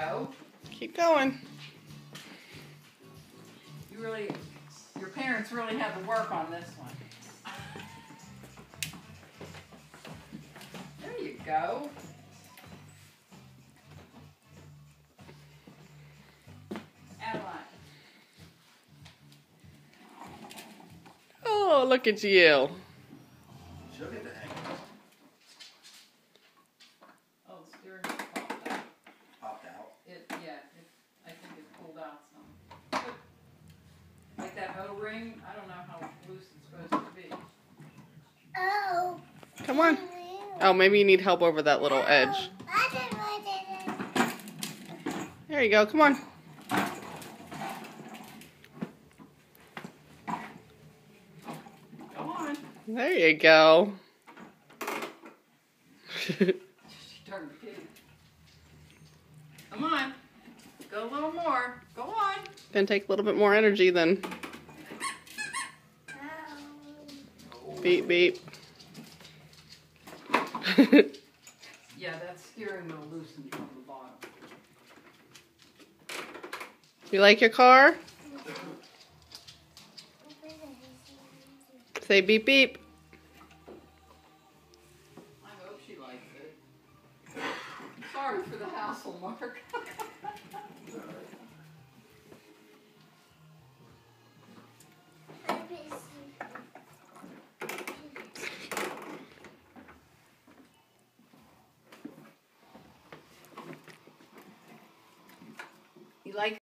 go. Keep going. Your parents really had to work on this one. There you go. Adeline. Oh, look at you. She'll get the hang of it. Oh, the steering wheel popped out. Popped out. I think it pulled out some. Like that O ring, I don't know how loose it's supposed to be. Oh. Come on. Oh, maybe you need help over that little edge. There you go. Come on. Go on. There you go. She turned the kid. Come on. Go a little more. Go on. Gonna take a little bit more energy than beep beep. Yeah, that steering wheel loosened from the bottom. You like your car? Say beep beep. I hope she likes it. Sorry for the hassle, Mark. You like